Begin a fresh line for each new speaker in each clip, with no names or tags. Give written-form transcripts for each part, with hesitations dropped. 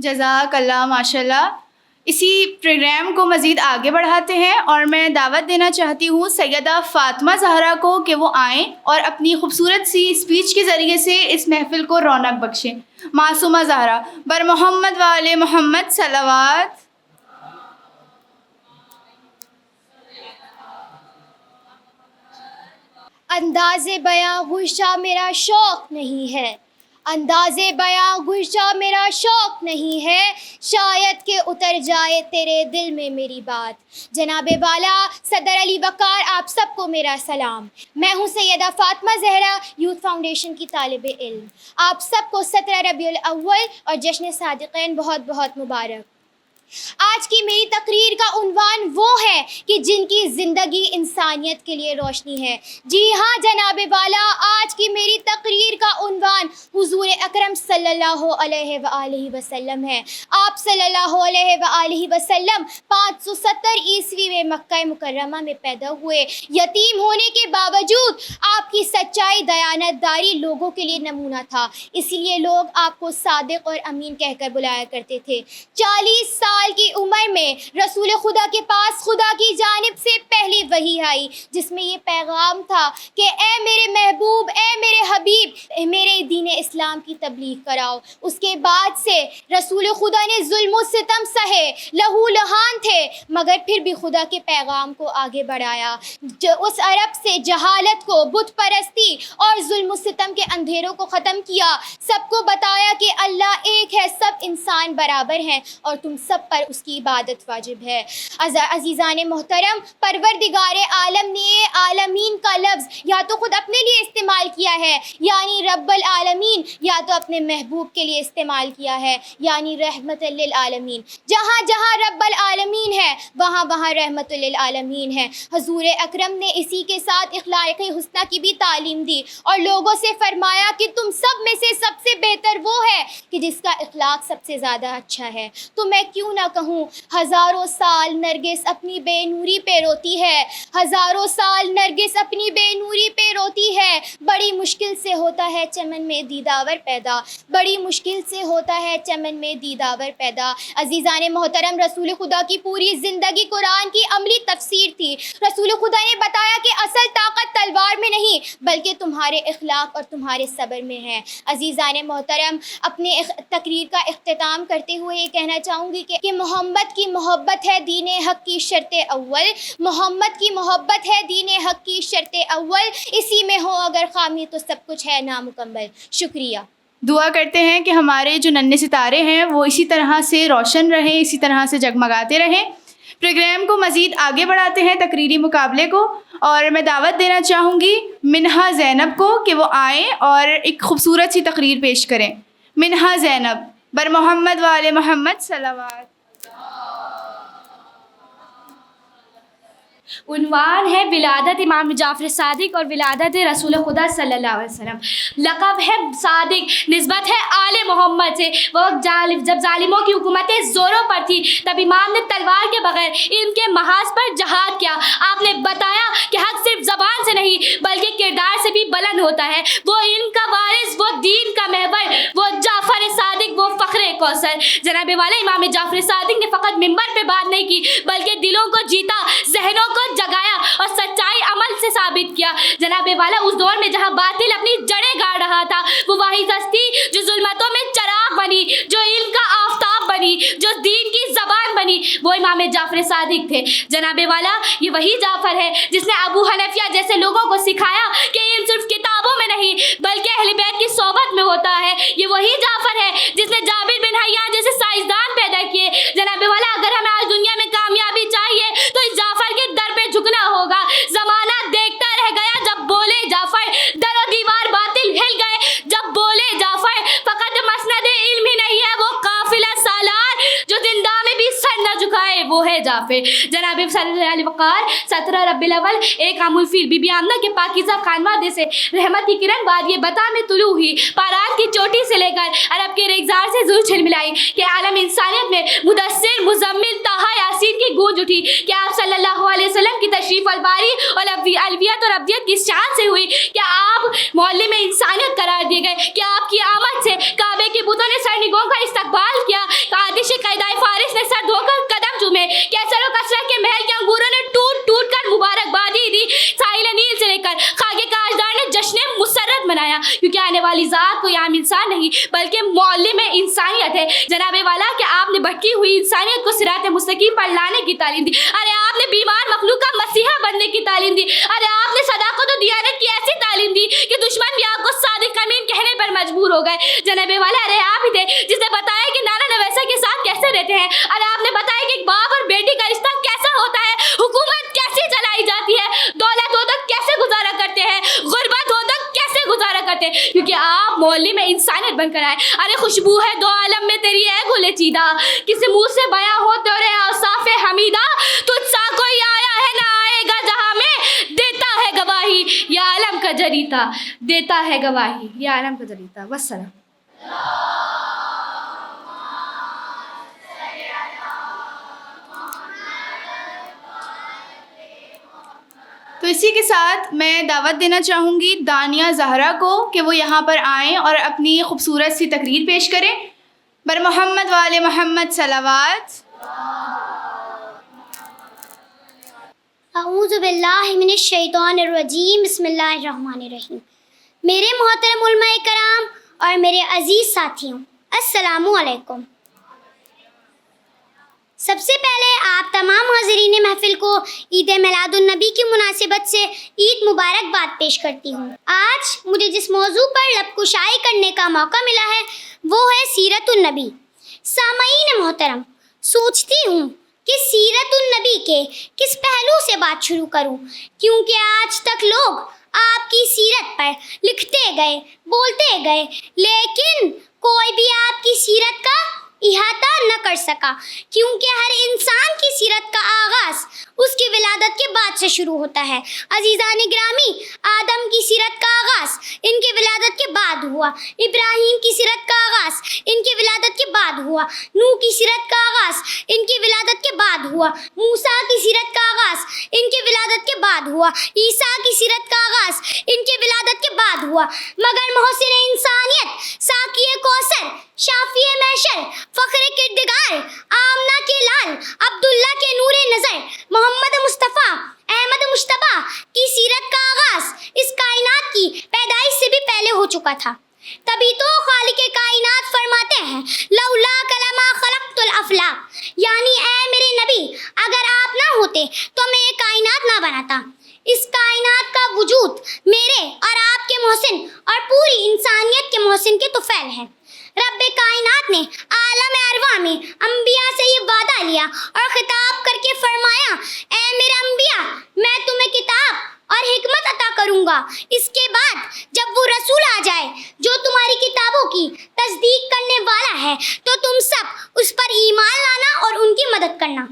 جزاک اللہ، ماشاء اللہ۔ اسی پروگرام کو مزید آگے بڑھاتے ہیں اور میں دعوت دینا چاہتی ہوں سیدہ فاطمہ زہرا کو کہ وہ آئیں اور اپنی خوبصورت سی اسپیچ کے ذریعے سے اس محفل کو رونق بخشیں۔ معصومہ زہرا، بر محمد و آل محمد صلوات۔
انداز بیاں گوشہ میرا شوق نہیں ہے، انداز بیاں گوشہ میرا شوق نہیں ہے، شاید کہ اتر جائے تیرے دل میں میری بات۔ جناب والا صدر علی وقار، آپ سب کو میرا سلام۔ میں ہوں سیدہ فاطمہ زہرا، یوتھ فاؤنڈیشن کی طالب علم۔ آپ سب کو 17 ربیع الاول اور جشن صادقین بہت بہت مبارک۔ آج کی میری تقریر کا عنوان وہ ہے کہ جن کی زندگی انسانیت کے لیے روشنی ہے۔ جی ہاں جناب والا، آج کی میری تقریر کا عنوان حضور اکرم صلی اللہ علیہ وآلہ وسلم ہے۔ آپ صلی اللہ علیہ وآلہ وسلم 570 عیسوی میں مکہ مکرمہ میں پیدا ہوئے۔ یتیم ہونے کے باوجود آپ کی سچائی، دیانت داری لوگوں کے لیے نمونہ تھا، اسی لیے لوگ آپ کو صادق اور امین کہہ کر بلایا کرتے تھے۔ 40 سال کی عمر میں رسول خدا کے پاس خدا کی جانب سے پہلی وحی آئی، جس میں یہ پیغام تھا کہ اے میرے محبوب، اے میرے حبیب، میرے دین اسلام کی تبلیغ کراؤ۔ اس کے بعد سے رسول خدا نے ظلم و ستم سہے، لہو لہان تھے، مگر پھر بھی خدا کے پیغام کو آگے بڑھایا۔ اس عرب سے جہالت کو، بت پرستی اور ظلم و ستم کے اندھیروں کو ختم کیا، سب کو بتایا کہ اللہ ایک ہے، سب انسان برابر ہیں اور تم سب پر اس کی عبادت واجب ہے۔ عزیزان محترم، پروردگار عالم نے عالمین کا لفظ یا تو خود اپنے لیے استعمال کیا ہے، یعنی رب العالمین، یا تو اپنے محبوب کے لیے استعمال کیا ہے، یعنی رحمت للعالمین۔ جہاں جہاں رب العالمین ہے، وہاں وہاں رحمت للعالمین ہے۔ حضور اکرم نے اسی کے ساتھ اخلاق حسنہ کی بھی تعلیم دی اور لوگوں سے فرمایا کہ تم سب میں سے سب سے بہتر وہ ہے کہ جس کا اخلاق سب سے زیادہ اچھا ہے۔ تو میں کیوں نہ کہوں، ہزاروں سال نرگس اپنی بے نوری پہ روتی ہے، ہزاروں سال نرگس اپنی بے نوری پہ روتی ہے، بڑی مشکل سے ہوتا ہے چمن میں دیداور پیدا، بڑی مشکل سے ہوتا ہے چمن میں دیداور پیدا۔ عزیزان محترم، رسول خدا کی پوری زندگی قرآن کی عملی تفسیر تھی۔ رسول خدا نے بتایا کہ اصل طاقت تلوار میں نہیں بلکہ تمہارے اخلاق اور تمہارے صبر میں ہے۔ عزیزان محترم، اپنے تقریر کا اختتام کرتے ہوئے یہ کہنا چاہوں گی کہ محمد کی محبت ہے دین حق کی شرط اول، محمد کی محبت ہے دین حق کی شرط اول، اسی میں ہو اگر خامی تو سب کچھ ہے نامکمل۔ شکریہ۔
دعا کرتے ہیں کہ ہمارے جو ننھے ستارے ہیں وہ اسی طرح سے روشن رہیں، اسی طرح سے جگمگاتے رہیں۔ پروگرام کو مزید آگے بڑھاتے ہیں، تقریری مقابلے کو، اور میں دعوت دینا چاہوں گی منہا زینب کو کہ وہ آئیں اور ایک خوبصورت سی تقریر پیش کریں۔ منہا زینب، بر محمد و آل محمد صلوات۔
عنوان ہے ولادت امام جعفر صادق اور ولادت رسول خدا صلی اللہ علیہ وسلم۔ لقب ہے صادق، نسبت ہے آل محمد سے۔ وہ جب ظالموں کی حکومتیں زوروں پر تھی تب امام نے تلوار کے بغیر علم کے محاذ پر جہاد کیا۔ آپ نے بتایا کہ حق صرف زبان سے نہیں بلکہ کردار سے بھی بلند ہوتا ہے۔ وہ علم کا وارث، وہ دین کا محور، وہ جعفر صادق، وہ فخر کوثر۔ جناب والا امام جعفر صادق نے فقط منبر پہ بات نہیں کی بلکہ دلوں کو جیتا، ذہنوں کو جگایا اور سچائی عمل سے ثابت کیا۔ جناب والا اس دور میں جہاں باطل اپنی جڑیں گاڑ رہا تھا، وہ واحد ہستی جو ظلمتوں میں چراغ بنی، جو علم کا آفتاب بنی، جو دین کی زبان بنی، وہ امام جعفر صادق تھے۔ جناب والا یہ وہی جعفر ہے جس نے ابو حنیفہ جیسے لوگوں کو سکھایا کہ علم صرف کتابوں میں نہیں بلکہ اہل بیت کی صحبت میں ہوتا ہے۔ یہ وہی جعفر ہے جس نے جابر بن حیان جیسے سائنسدان پیدا کیے۔ جناب والا اگر ہمیں آج دنیا میں کامیابی چاہیے تو اس جعفر کے در پہ جھکنا ہوگا۔ زمانہ دیکھتا رہ گیا جب بولے جعفر، در و دیوار باطل ہل گئے جب بولے جعفر۔ فقط مسند علم ہی نہیں ہے وہ قافلہ سالار جو زندہ میں بھی سر نہ جھکائے، وہ ہے جعفر۔ جناب صلی اللہ علیہ وقار 17 ربیع الاول ایک عام الفیل بی بی آمنہ کے پاکیزہ خانوادے سے رحمت کی کرن وادی بتا میں طلوع ہوئی، پارات کی چوٹی سے لے کر عرب کے ریگزار سے زور چھلملائی کہ عالم انسانیت میں مدثر، مزمل، طٰہٰ، یاسین کی گونج اٹھی کہ آپ صلی اللہ علیہ وسلم کی تشریف الباری اور الویت اور ابدیت کی شان سے ہوئی کہ آپ معلم انسانیت قرار دیے گئے، کہ آپ کی آمد سے کعبے کے بتوں نے سرنگوں کا استقبال کیا، کیونکہ آنے والی ذات کوئی عام انسان نہیں بلکہ معلم انسانیت ہے. جناب والا کہ آپ نے بھٹکی ہوئی انسانیت کو صراط مستقیم پر لانے کی تعلیم دی. ارے آپ نے بیمار مخلوق کا مسیحا بننے کی تعلیم دی. ارے آپ نے صداقت و دیانت کی ایسی تعلیم دی کہ دشمن بھی آپ کو صادق امین کہنے پر مجبور ہو گئے. جناب والا ارے آپ ہی تھے جس نے بتایا کہ نانا نویسا کے ساتھ کیسے رہتے ہیں. ارے آپ نے بتایا کہ ایک باپ اور بیٹی کا رشتہ کیسا ہوتا ہے, حکومت کیسے چلائی جاتی ہے, دولت ہو تک کیسے گزارا کرتے ہیں, غربت ہو تک کیسے گزارا کرتے ہیں, کیونکہ آپ معلم انسانیت بن کر آئے. ارے خوشبو ہے دو عالم میں تیری ہے گل چیدہ, کسی منہ سے بیاں ہو تیرے اوصاف حمیدہ, تجھ سا کوئی آیا ہے نہ آئے گا جہاں میں, دیتا ہے گواہی یہ عالم کا جریتا, دیتا ہے گواہی یہ عالم کا جریتا. والسلام.
تو اسی کے ساتھ میں دعوت دینا چاہوں گی دانیہ زہرا کو کہ وہ یہاں پر آئیں اور اپنی خوبصورت سی تقریر پیش کریں. بر محمد وآل محمد صلوات.
اعوذ باللہ من الشیطان الرجیم. بسم اللہ الرحمن الرحیم. میرے محترم علماء کرام اور میرے عزیز ساتھیوں, السلام علیکم. سب سے پہلے آپ تمام حاضرین محفل کو عید میلاد النبی کی مناسبت سے عید مبارکباد پیش کرتی ہوں. آج مجھے جس موضوع پر لب کشائی کرنے کا موقع ملا ہے وہ ہے سیرت النبی. سامعین محترم, سوچتی ہوں کہ سیرت النبی کے کس پہلو سے بات شروع کروں, کیونکہ آج تک لوگ آپ کی سیرت پر لکھتے گئے, بولتے گئے, لیکن کوئی بھی آپ کی سیرت کا احاطہ نہ کر سکا, کیونکہ ہر انسان کی سیرت کا آغاز اس کی ولادت کے بعد سے شروع ہوتا ہے. عزیزان گرامی, آدم کی سیرت کا آغاز ان کی ولادت کے بعد ہوا, ابراہیم کی سیرت کا آغاز ان کی ولادت کے بعد ہوا, نوح کی سیرت کا آغاز ان کی ولادت کے بعد ہوا, موسیٰ کی سیرت کا آغاز ان کی ولادت کے بعد ہوا, عیسیٰ کی سیرت کا آغاز ان کی ولادت کے بعد ہوا, مگر محسن انسانیت, ساقی کوثر, شافی محشر, فخر کردگار, آمنہ کے لال, عبداللہ کے نور نظر, محمد مصطفیٰ, احمد مجتبیٰ کی سیرت کا آغاز اس کائنات کی پیدائش سے بھی پہلے ہو چکا تھا. تبھی تو خالق کائنات فرماتے ہیں لولا کلمہ خلقت الافلاق, یعنی اے میرے نبی اگر آپ نہ ہوتے تو میں یہ کائنات نہ بناتا. اس کائنات کا وجود میرے اور آپ کے محسن اور پوری انسانیت کے محسن کے طفیل ہے. رب کائنات نے عالم ارواح میں انبیاء سے یہ وعدہ لیا اور خطاب کر کے فرمایا, اے میرے انبیاء میں تمہیں کتاب اور حکمت عطا کروں گا. اس کے بعد جب وہ رسول آ جائے جو تمہاری کتابوں کی تصدیق کرنے والا ہے تو تم سب اس پر ایمان لانا اور ان کی مدد کرنا.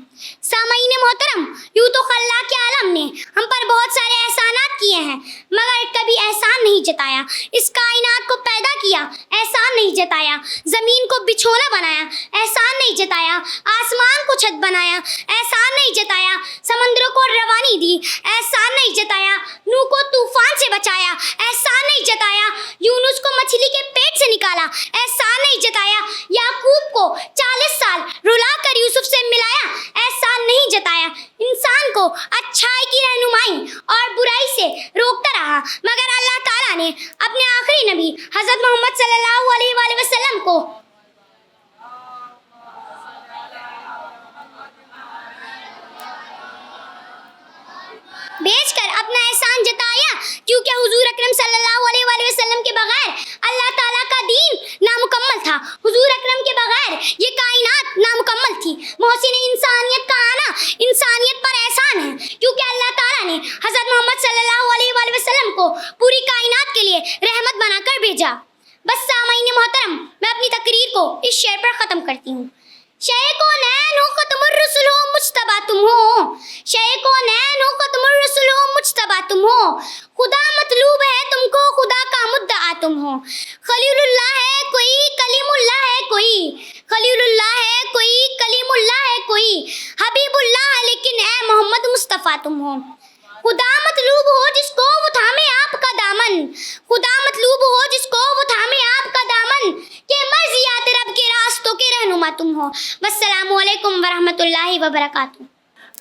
سامعین محترم, یوں تو خلاق عالم نے ہم پر بہت سارے احسانات کیے ہیں مگر کبھی احسان نہیں جتایا. اس کائنات کو پیدا کیا, احسان نہیں جتایا. زمین کو بچھونا بنایا, احسان نہیں جتایا. آسمان کو چھت بنایا, احسان نہیں جتایا. سمندروں کو روانی دی, احسان نہیں جتایا. نوح کو طوفان سے بچایا, احسان نہیں جتایا. یونس کو مچھلی کے پیٹ سے نکالا, احسان نہیں جتایا. یعقوب کو 40 سال رلا کر یوسف سے ملایا, احسان نہیں جتایا. انسان کو اچھائی کی رہنمائی اور برائی سے روکتا رہا مگر اللہ تعالیٰ نے اپنے آخری نبی حضرت محمد صلی اللہ علیہ وآلہ وسلم کو بھیج کر اپنا احسان جتایا, کیونکہ حضور اکرم صلی اللہ علیہ وآلہ وسلم کے بغیر اللہ تعالیٰ کا دین نامکمل تھا. حضور اکرم کے بغیر یہ کائنات نامکمل تھی. محسن انسانیت کا آنا انسانیت پر احسان ہے, کیونکہ اللہ تعالیٰ نے حضرت محمد صلی اللہ علیہ وآلہ وسلم کو پوری کائنات کے لیے رحمت بنا کر بھیجا. بس سامعین محترم, میں اپنی تقریر کو اس شعر پر ختم کرتی ہوں. شہ کونین ہو ختم الرسل ہو مجتبی تم ہو, شہ کونین ہو ختم الرسل ہو مجتبی تم ہو. خدا مطلوب ہے تم کو, خدا کا مدعا تم ہو. خلیل اللہ ہے کوئی, کلیم اللہ ہے کوئی, خلیل اللہ ہے کوئی, کلیم اللہ ہے کوئی. حبیب اللہ لیکن اے محمد مصطفیٰ تم ہو. خدا مطلوب ہو جس کو وہ تھامے آپ کا دامن, خدا مطلوب ہو جس کو وہ تھامے آپ کا دامن, کہ مرضیات رب کے راستوں کے رہنما تم ہو. والسلام علیکم ورحمۃ اللہ وبرکاتہ.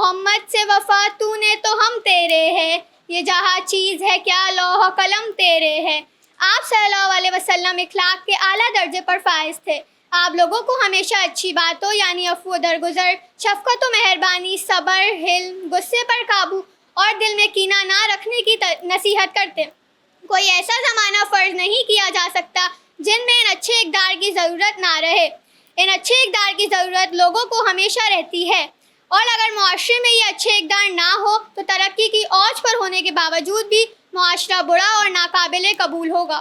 محمد سے وفا تو نے تو ہم تیرے ہے، یہ جہاں چیز ہے کیا لوح قلم تیرے ہے۔ آپ صلی اللہ علیہ وسلم اخلاق کے اعلیٰ درجے پر فائز تھے۔ آپ لوگوں کو ہمیشہ اچھی باتوں یعنی عفو و درگزر، شفقت و مہربانی، صبر، حلم، غصے پر قابو اور دل میں کینہ نہ رکھنے کی نصیحت کرتے۔ کوئی ایسا زمانہ فرض نہیں کیا جا سکتا جن میں ان اچھے اقدار کی ضرورت نہ رہے۔ ان اچھے اقدار کی ضرورت لوگوں کو ہمیشہ رہتی ہے، اور اگر معاشرے میں یہ اچھے اقدار نہ ہو تو ترقی کی اوج پر ہونے کے باوجود بھی معاشرہ برا اور ناقابل قبول ہوگا۔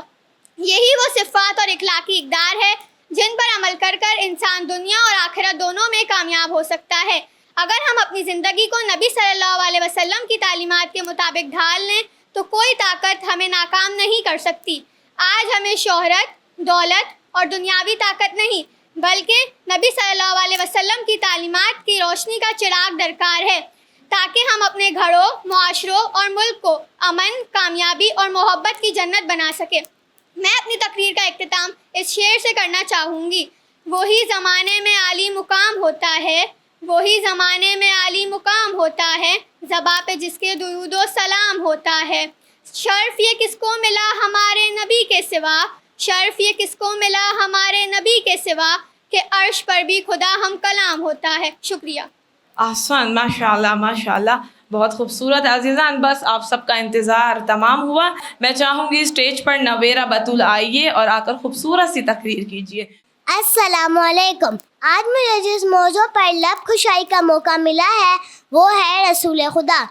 یہی وہ صفات اور اخلاقی اقدار ہے جن پر عمل کر انسان دنیا اور آخرت دونوں میں کامیاب ہو سکتا ہے۔ اگر ہم اپنی زندگی کو نبی صلی اللہ علیہ وسلم کی تعلیمات کے مطابق ڈھال لیں تو کوئی طاقت ہمیں ناکام نہیں کر سکتی۔ آج ہمیں شہرت، دولت اور دنیاوی طاقت نہیں بلکہ نبی صلی اللہ علیہ وسلم کی تعلیمات کی روشنی کا چراغ درکار ہے، تاکہ ہم اپنے گھروں، معاشروں اور ملک کو امن، کامیابی اور محبت کی جنت بنا سکیں۔ میں اپنی تقریر کا اختتام اس شعر سے کرنا چاہوں گی۔ وہی زمانے میں عالی مقام ہوتا ہے، وہی زمانے میں عالی مقام ہوتا ہے، زباں پہ جس کے درود و سلام ہوتا ہے۔ شرف یہ کس کو ملا ہمارے نبی کے سوا، شرف یہ کس کو ملا ہمارے نبی کے سوا، کہ عرش پر بھی خدا ہم کلام ہوتا ہے۔ شکریہ۔
آسان، ماشاء اللہ ماشاء اللہ، بہت خوبصورت۔ عزیزان، بس آپ سب کا انتظار تمام ہوا۔ میں چاہوں گی اسٹیج پر نویرہ بتول آئیے اور آ کر خوبصورت سی تقریر کیجیے۔
السلام علیکم۔ آج مجھے جس موضوع پر لب کشائی کا موقع ملا ہے وہ ہے رسول خدا۔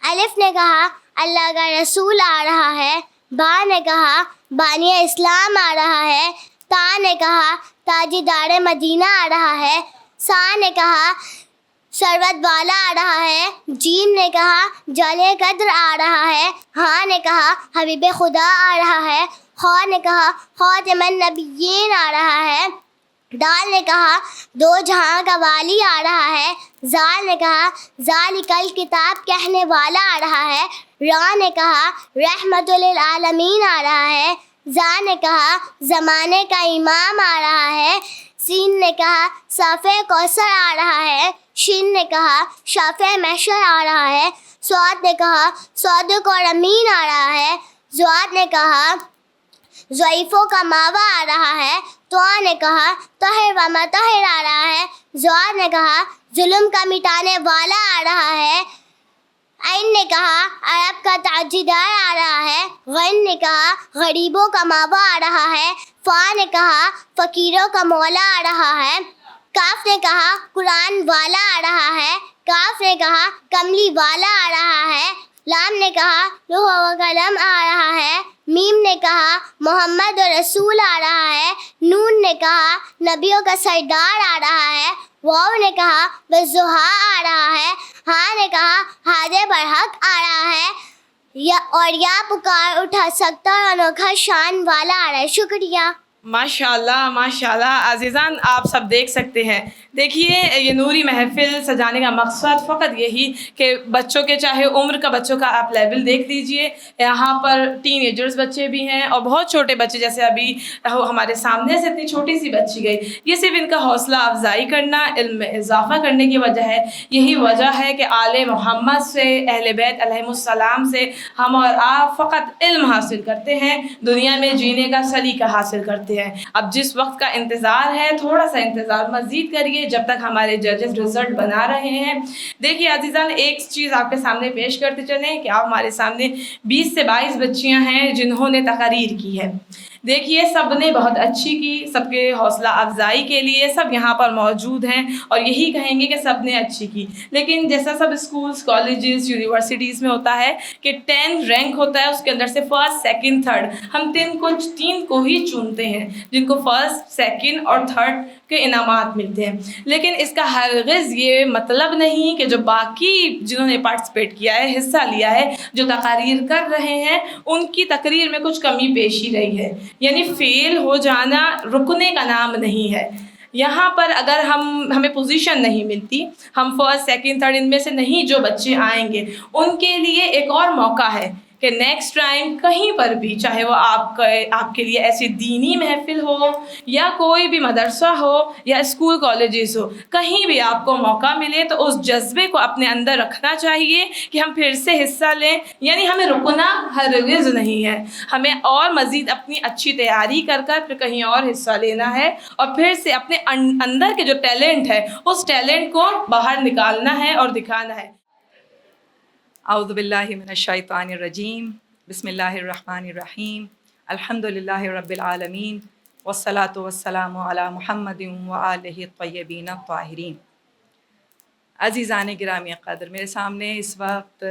الف نے کہا اللہ کا رسول آ رہا ہے، با نے کہا بانی اسلام آ رہا ہے، تا نے کہا تاجدار مدینہ آ رہا ہے، سا نے کہا سروت والا آ رہا ہے، جیم نے کہا جلے قدر آ رہا ہے، ہاں نے کہا حبیب خدا آ رہا ہے، خا نے کہا خاتم النبیین آ رہا ہے، دال نے کہا دو جہاں کا والی آ رہا ہے، زال نے کہا ذالک الکتاب کہنے والا آ رہا ہے، را نے کہا رحمت للعالمین آ رہا ہے، زا نے کہا زمانے کا امام آ رہا ہے، سین نے کہا صافِ کوثر آ رہا ہے، شین نے کہا شافع محشر آ رہا ہے، صاد نے کہا صادق اور امین آ رہا ہے، زواد نے کہا ضعیفوں کا ماوا آ رہا ہے، تو نے کہا طاہر و مطہر آ رہا ہے، زواد نے کہا ظلم کا مٹانے والا آ رہا ہے، عین نے کہا عرب کا تاجدار آ رہا ہے، غین نے کہا غریبوں کا ماوا آ رہا ہے، فا نے کہا فقیروں کا مولا آ رہا ہے، کاف نے کہا قرآن والا آ رہا ہے، کاف نے کہا کملی والا آ رہا ہے، لام نے کہا لوح و قلم آ رہا ہے، میم نے کہا محمد رسول آ رہا ہے، نون نے کہا نبیوں کا سردار آ رہا ہے، واو نے کہا والضحیٰ آ رہا ہے، ہاں نے کہا ہادی برحق آ رہا ہے، اور یا پکار اٹھا سکتا اور انوکھا شان والا آ رہا ہے۔ شکریہ۔
ماشاء اللہ عزیزان، آپ سب دیکھ سکتے ہیں۔ دیکھیے، یہ نوری محفل سجانے کا مقصد فقط یہی کہ بچوں کے چاہے عمر کا بچوں کا آپ لیول دیکھ لیجئے، یہاں پر ٹین ایجرز بچے بھی ہیں اور بہت چھوٹے بچے، جیسے ابھی ہمارے سامنے سے اتنی چھوٹی سی بچی گئی۔ یہ صرف ان کا حوصلہ افزائی کرنا، علم میں اضافہ کرنے کی وجہ ہے۔ یہی وجہ ہے کہ آل محمد سے، اہل بیت علیہم السلام سے ہم اور آپ فقط علم حاصل کرتے ہیں، دنیا میں جینے کا سلیقہ حاصل کرتے ہیں۔ اب جس وقت کا انتظار ہے، تھوڑا سا انتظار مزید کریے جب تک ہمارے ججز رزلٹ بنا رہے ہیں۔ دیکھیے عزیزان، ایک چیز آپ کے سامنے پیش کرتے چلیں کہ آپ ہمارے سامنے 20 سے 22 بچیاں ہیں جنہوں نے تقریر کی ہے۔ دیکھیے، سب نے بہت اچھی کی، سب کے حوصلہ افزائی کے لیے سب یہاں پر موجود ہیں اور یہی کہیں گے کہ سب نے اچھی کی۔ لیکن جیسا سب اسکولز، کالجز، یونیورسٹیز میں ہوتا ہے کہ 10 رینک ہوتا ہے، اس کے اندر سے فرسٹ، سیکنڈ، تھرڈ، ہم 3 کو ہی چنتے ہیں جن کو فرسٹ، سیکنڈ اور تھرڈ کے انعامات ملتے ہیں۔ لیکن اس کا ہرگز یہ مطلب نہیں کہ جو باقی جنہوں نے پارٹیسپیٹ کیا ہے، حصہ لیا ہے، جو تقاریر کر رہے ہیں، ان کی تقریر میں کچھ کمی پیشی رہی ہے۔ یعنی فیل ہو جانا رکنے کا نام نہیں ہے۔ یہاں پر اگر ہمیں پوزیشن نہیں ملتی، ہم فرسٹ، سیکنڈ، تھرڈ ان میں سے نہیں جو بچے آئیں گے، ان کے لیے ایک اور موقع ہے کہ نیکسٹ ٹائم کہیں پر بھی، چاہے وہ آپ کے لیے ایسی دینی محفل ہو یا کوئی بھی مدرسہ ہو یا اسکول کالجز ہو، کہیں بھی آپ کو موقع ملے تو اس جذبے کو اپنے اندر رکھنا چاہیے کہ ہم پھر سے حصہ لیں. یعنی ہمیں رکنا ہرگز نہیں ہے، ہمیں اور مزید اپنی اچھی تیاری کر پھر کہیں اور حصہ لینا ہے، اور پھر سے اپنے اندر کے جو ٹیلنٹ ہے اس ٹیلنٹ کو باہر نکالنا ہے اور دکھانا ہے.
اعوذ باللہ من الشیطان الرجیم، بسم اللہ الرحمن الرحیم، الحمد للہ رب العالمین، والصلاة والسلام علی محمد وآلہ الطیبین الطاہرین. عزیزان گرامی قدر، میرے سامنے اس وقت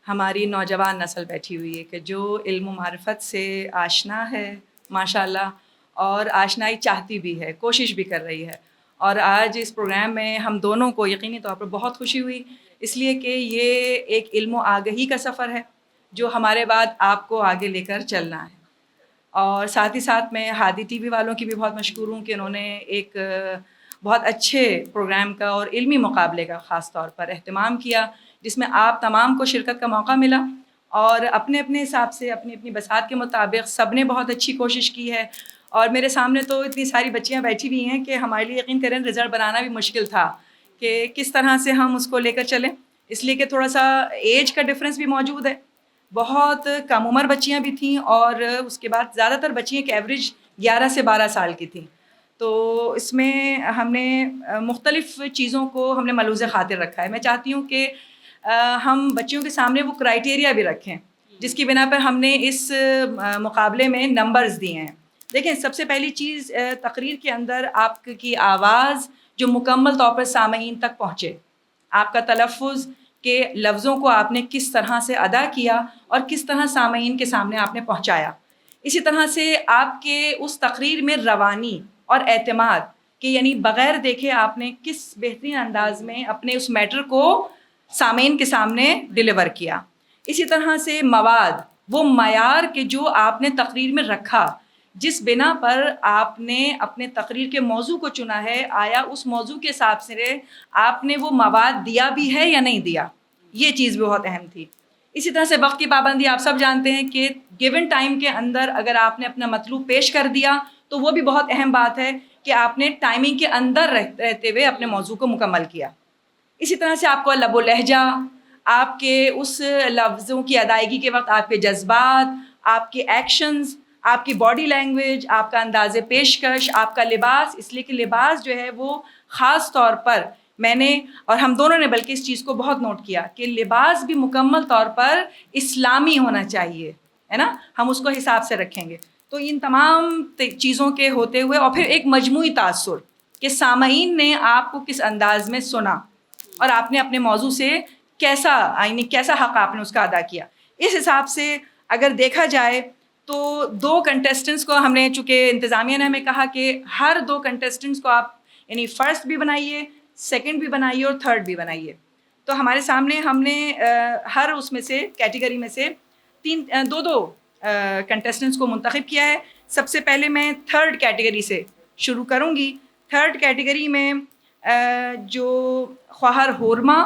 ہماری نوجوان نسل بیٹھی ہوئی ہے کہ جو علم و معرفت سے آشنا ہے ماشاءاللہ، اور آشنائی چاہتی بھی ہے، کوشش بھی کر رہی ہے. اور آج اس پروگرام میں ہم دونوں کو یقینی طور پر بہت خوشی ہوئی، اس لیے کہ یہ ایک علم و آگہی کا سفر ہے جو ہمارے بعد آپ کو آگے لے کر چلنا ہے. اور ساتھ ہی ساتھ میں ہادی ٹی وی والوں کی بھی بہت مشکور ہوں کہ انہوں نے ایک بہت اچھے پروگرام کا اور علمی مقابلے کا خاص طور پر اہتمام کیا، جس میں آپ تمام کو شرکت کا موقع ملا، اور اپنے اپنے حساب سے اپنی اپنی بساط کے مطابق سب نے بہت اچھی کوشش کی ہے. اور میرے سامنے تو اتنی ساری بچیاں بیٹھی ہوئی ہیں کہ ہمارے لیے یقین کریں رزلٹ بنانا بھی مشکل تھا کہ کس طرح سے ہم اس کو لے کر چلیں، اس لیے کہ تھوڑا سا ایج کا ڈفرینس بھی موجود ہے. بہت کم عمر بچیاں بھی تھیں، اور اس کے بعد زیادہ تر بچیاں کہ ایوریج 11 سے 12 سال کی تھیں. تو اس میں ہم نے مختلف چیزوں کو ہم نے ملحوظ خاطر رکھا ہے. میں چاہتی ہوں کہ ہم بچیوں کے سامنے وہ کرائٹیریا بھی رکھیں جس کی بنا پر ہم نے اس مقابلے میں نمبرز دیے ہیں. دیکھیں، سب سے پہلی چیز تقریر کے اندر آپ کی آواز جو مکمل طور پر سامعین تک پہنچے، آپ کا تلفظ کہ لفظوں کو آپ نے کس طرح سے ادا کیا اور کس طرح سامعین کے سامنے آپ نے پہنچایا. اسی طرح سے آپ کے اس تقریر میں روانی اور اعتماد کہ یعنی بغیر دیکھے آپ نے کس بہترین انداز میں اپنے اس میٹر کو سامعین کے سامنے ڈیلیور کیا. اسی طرح سے مواد، وہ معیار کہ جو آپ نے تقریر میں رکھا، جس بنا پر آپ نے اپنے تقریر کے موضوع کو چنا ہے، آیا اس موضوع کے حساب سے آپ نے وہ مواد دیا بھی ہے یا نہیں دیا، یہ چیز بھی بہت اہم تھی. اسی طرح سے وقت کی پابندی، آپ سب جانتے ہیں کہ گیون ٹائم کے اندر اگر آپ نے اپنا مطلوب پیش کر دیا تو وہ بھی بہت اہم بات ہے کہ آپ نے ٹائمنگ کے اندر رہتے ہوئے اپنے موضوع کو مکمل کیا. اسی طرح سے آپ کو لب و لہجہ، آپ کے اس لفظوں کی ادائیگی کے وقت آپ کے جذبات، آپ کے ایکشنز، آپ کی باڈی لینگویج، آپ کا انداز پیشکش، آپ کا لباس، اس لیے کہ لباس جو ہے وہ خاص طور پر میں نے اور ہم دونوں نے بلکہ اس چیز کو بہت نوٹ کیا کہ لباس بھی مکمل طور پر اسلامی ہونا چاہیے، ہے نا، ہم اس کو حساب سے رکھیں گے. تو ان تمام چیزوں کے ہوتے ہوئے اور پھر ایک مجموعی تاثر کہ سامعین نے آپ کو کس انداز میں سنا اور آپ نے اپنے موضوع سے کیسا حق آپ نے اس کا ادا کیا. اس حساب سے اگر دیکھا جائے تو 2 کنٹیسٹنٹس کو ہم نے، چونکہ انتظامیہ نے ہمیں کہا کہ ہر 2 کنٹیسٹنٹس کو آپ یعنی فرسٹ بھی بنائیے، سیکنڈ بھی بنائیے اور تھرڈ بھی بنائیے. تو ہمارے سامنے ہم نے ہر اس میں سے کیٹیگری میں سے 2 کنٹیسٹنٹس کو منتخب کیا ہے. سب سے پہلے میں تھرڈ کیٹیگری سے شروع کروں گی. تھرڈ کیٹیگری میں جو خواہر حورمہ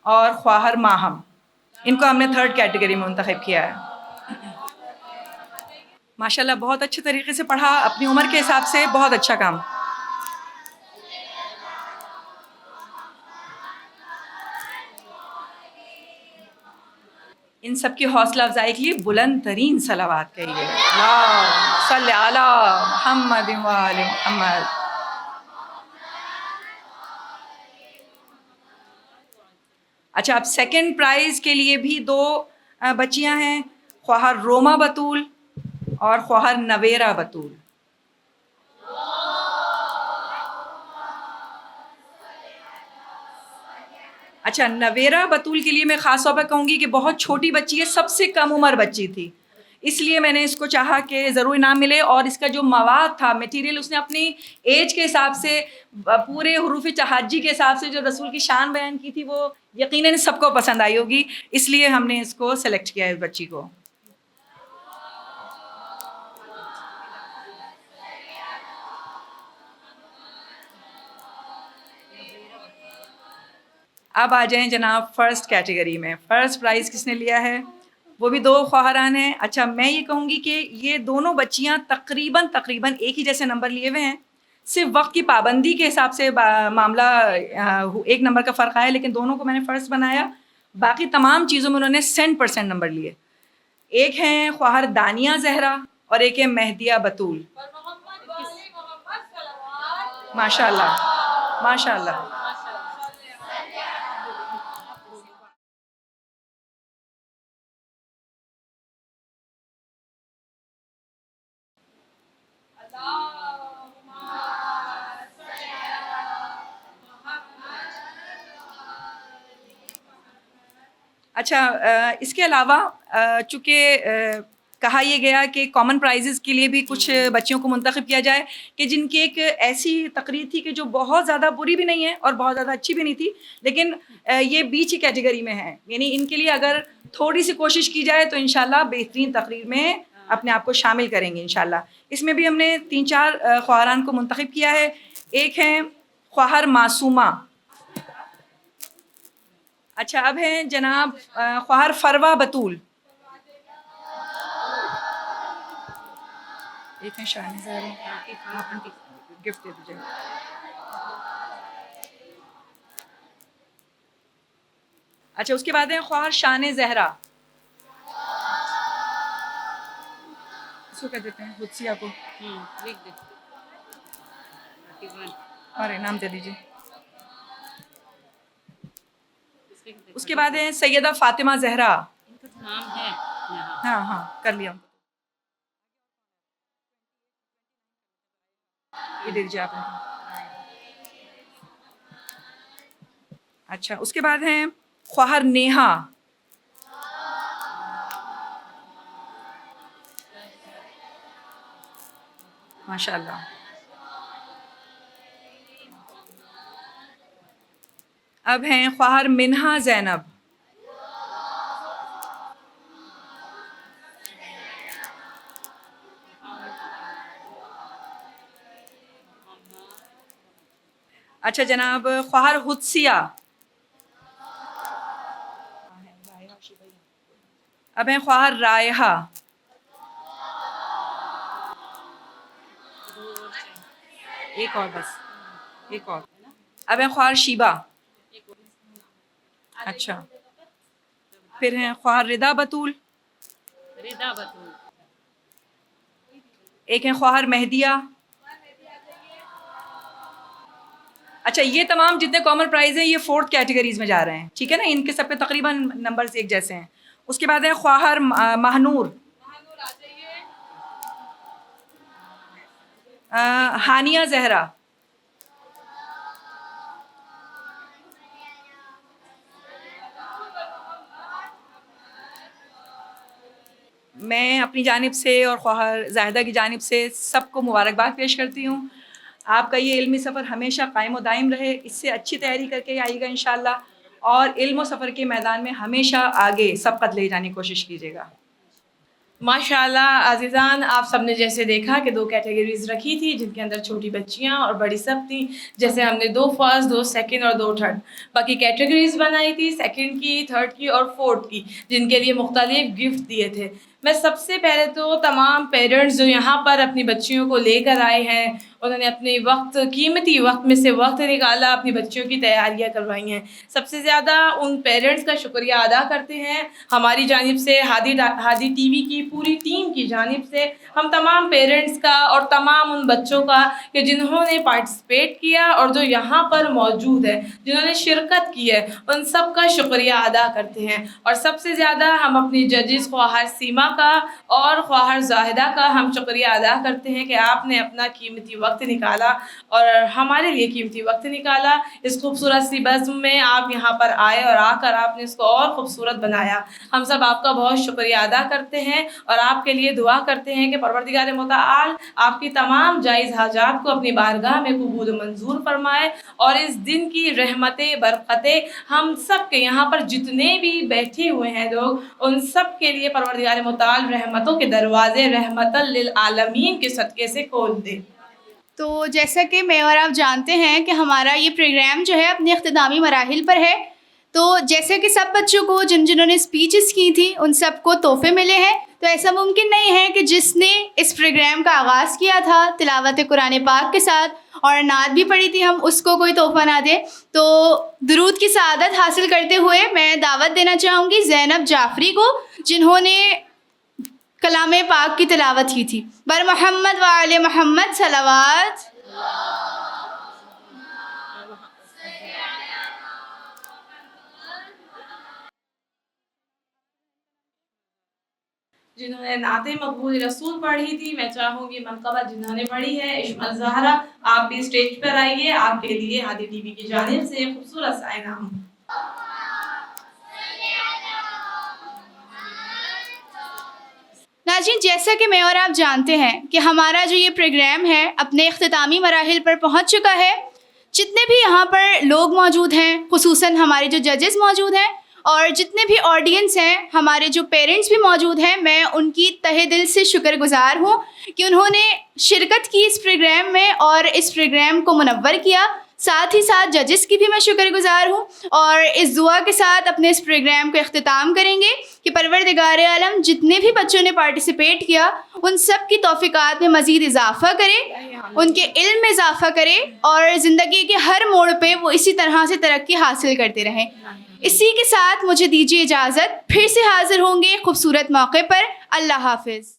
اور خواہر ماہم، ان کو ہم نے تھرڈ کیٹیگری میں منتخب کیا ہے. ماشاءاللہ بہت اچھے طریقے سے پڑھا، اپنی عمر کے حساب سے بہت اچھا کام. ان سب کی حوصلہ افزائی کے لیے بلند ترین صلوات کہیے، اللہم صلی علی محمد و آل محمد. اچھا، اب سیکنڈ پرائز کے لیے بھی 2 بچیاں ہیں، خواہر روما بطول اور خواہر نویرہ بطول. اچھا، نویرہ بطول کے لیے میں خاص طور پر کہوں گی کہ بہت چھوٹی بچی ہے، سب سے کم عمر بچی تھی، اس لیے میں نے اس کو چاہا کہ ضرور انعام ملے. اور اس کا جو مواد تھا، میٹیریل، اس نے اپنی ایج کے حساب سے پورے حروف تہجی کے حساب سے جو رسول کی شان بیان کی تھی وہ یقیناً سب کو پسند آئی ہوگی، اس لیے ہم نے اس کو سلیکٹ کیا ہے، اس بچی کو. اب آ جائیں جناب فرسٹ کیٹیگری میں. فرسٹ پرائز کس نے لیا ہے؟ وہ بھی 2 خواہران ہیں. اچھا میں یہ کہوں گی کہ یہ دونوں بچیاں تقریباً ایک ہی جیسے نمبر لیے ہوئے ہیں. صرف وقت کی پابندی کے حساب سے معاملہ 1 نمبر کا فرق آیا, لیکن دونوں کو میں نے فرسٹ بنایا. باقی تمام چیزوں میں انہوں نے 100% نمبر لیے. ایک ہیں خواہر دانیہ زہرا اور ایک ہے مہدیہ بطول. ماشاء اللہ ماشاء اللہ. اچھا اس کے علاوہ چونکہ کہا یہ گیا کہ کامن پرائزز کے لیے بھی کچھ بچیوں کو منتخب کیا جائے کہ جن کی ایک ایسی تقریر تھی کہ جو بہت زیادہ بری بھی نہیں ہے اور بہت زیادہ اچھی بھی نہیں تھی, لیکن یہ بیچ ہی کیٹیگری میں ہے. یعنی ان کے لیے اگر تھوڑی سی کوشش کی جائے تو انشاءاللہ بہترین تقریر میں اپنے آپ کو شامل کریں گے انشاءاللہ. اس میں بھی ہم نے 3-4 خواہران کو منتخب کیا ہے. ایک ہیں خواہر معصومہ. اچھا اب ہیں جناب خواہر فروہ بطول. ایک ہیں شاہین زہرا, گفٹ دے دیجیے. اچھا اس کے بعد ہیں خواہر شان زہرا. اس کو کیا دیتے ہیں حدسیہ کو اور انعام دے دیجیے. اس کے بعد ہیں سیدہ فاطمہ زہرا. ہاں کر لیا. یہ دے دیجیے آپ نے. اچھا اس کے بعد ہیں خواہر نیہا. ماشاء اللہ. اب ہیں خواہر منہا زینب. اچھا جناب خواہر حدسیہ. اب ہیں خواہر رائحہ. ایک اور بس, ایک اور. اب ہیں خواہر شیبہ. اچھا پھر ہیں خواہر رضا بطول. ایک ہیں خواہر مہدیہ. اچھا یہ تمام جتنے کامن پرائز ہیں یہ 4th کیٹیگریز میں جا رہے ہیں, ٹھیک ہے نا. ان کے سب کے تقریباً نمبرز ایک جیسے ہیں. اس کے بعد ہے خواہر مہنور. ہانیہ زہرا. میں اپنی جانب سے اور خواہر زاہدہ کی جانب سے سب کو مبارکباد پیش کرتی ہوں. آپ کا یہ علمی سفر ہمیشہ قائم و دائم رہے. اس سے اچھی تیاری کر کے آئیے گا انشاءاللہ, اور علم و سفر کے میدان میں ہمیشہ آگے سبقت لے جانے کی کوشش کیجیے گا.
ماشاءاللہ عزیزان, آپ سب نے جیسے دیکھا کہ 2 کیٹیگریز رکھی تھی جن کے اندر چھوٹی بچیاں اور بڑی سب تھیں. جیسے ہم نے 2 فرسٹ 2 سیکنڈ اور 2 تھرڈ باقی کیٹیگریز بنائی تھی, سیکنڈ کی, تھرڈ کی اور 4تھ کی, جن کے لیے مختلف گفٹ دیے تھے. میں سب سے پہلے تو تمام پیرنٹس جو یہاں پر اپنی بچیوں کو لے کر آئے ہیں, انہوں نے اپنے قیمتی وقت میں سے وقت نکالا, اپنی بچیوں کی تیاریاں کروائی ہیں. سب سے زیادہ ان پیرنٹس کا شکریہ ادا کرتے ہیں ہماری جانب سے, ہادی ٹی وی کی پوری ٹیم کی جانب سے, ہم تمام پیرنٹس کا اور تمام ان بچوں کا کہ جنہوں نے پارٹیسپیٹ کیا اور جو یہاں پر موجود ہے, جنہوں نے شرکت کی ہے, ان سب کا شکریہ ادا کرتے ہیں. اور سب سے زیادہ ہم اپنی ججز خواہر سیما کا اور خواہر زاہدہ کا ہم شکریہ ادا کرتے ہیں کہ آپ نے اپنا قیمتی وقت نکالا اور ہمارے لیے قیمتی وقت نکالا. اس خوبصورت سی بزم میں آپ یہاں پر آئے اور آ کر آپ نے اس کو اور خوبصورت بنایا. ہم سب آپ کا بہت شکریہ ادا کرتے ہیں اور آپ کے لیے دعا کرتے ہیں کہ پروردگار متعال آپ کی تمام جائز حاجات کو اپنی بارگاہ میں قبول و منظور فرمائے, اور اس دن کی رحمتیں برکتیں ہم سب کے یہاں پر جتنے بھی بیٹھے ہوئے ہیں لوگ, ان سب کے لیے پروردگار متعال رحمتوں کے دروازے رحمت للعالمین کے صدقے سے کھول دے.
تو جیسا کہ میں اور آپ جانتے ہیں کہ ہمارا یہ پروگرام جو ہے اپنے اختتامی مراحل پر ہے, تو جیسے کہ سب بچوں کو جنہوں نے اسپیچز کی تھیں ان سب کو تحفے ملے ہیں، تو ایسا ممکن نہیں ہے کہ جس نے اس پروگرام کا آغاز کیا تھا تلاوت قرآن پاک کے ساتھ اور نعت بھی پڑھی تھی، ہم اس کو کوئی تحفہ نہ دیں۔ تو درود کی سعادت حاصل کرتے ہوئے میں دعوت دینا چاہوں گی زینب جعفری کو، جنہوں نے کلام پاک کی تلاوت کی تھی۔ بر محمد و آل محمد صلوات۔
جنہوں نے نعت مقبول رسول پڑھی تھی، میں چاہوں گی منقبہ جنہوں نے پڑھی ہے عشمت زہرا، آپ بھی اسٹیج پر آئیے، آپ کے لیے ہادی ٹی وی کی جانب سے خوبصورت سا انعام۔
ناظرین، جیسا کہ میں اور آپ جانتے ہیں کہ ہمارا جو یہ پروگرام ہے اپنے اختتامی مراحل پر پہنچ چکا ہے۔ جتنے بھی یہاں پر لوگ موجود ہیں، خصوصاً ہمارے جو ججز موجود ہیں اور جتنے بھی آڈینس ہیں، ہمارے جو پیرنٹس بھی موجود ہیں، میں ان کی تہہ دل سے شکر گزار ہوں کہ انہوں نے شرکت کی اس پروگرام میں اور اس پروگرام کو منور کیا۔ ساتھ ہی ساتھ ججز کی بھی میں شکر گزار ہوں، اور اس دعا کے ساتھ اپنے اس پروگرام کو اختتام کریں گے کہ پروردگار عالم جتنے بھی بچوں نے پارٹیسپیٹ کیا ان سب کی توفیقات میں مزید اضافہ کرے، ان کے علم میں اضافہ کرے، اور زندگی کے ہر موڑ پہ وہ اسی طرح سے ترقی حاصل کرتے رہیں۔ اسی کے ساتھ مجھے دیجیے اجازت، پھر سے حاضر ہوں گے خوبصورت موقع پر۔ اللہ حافظ۔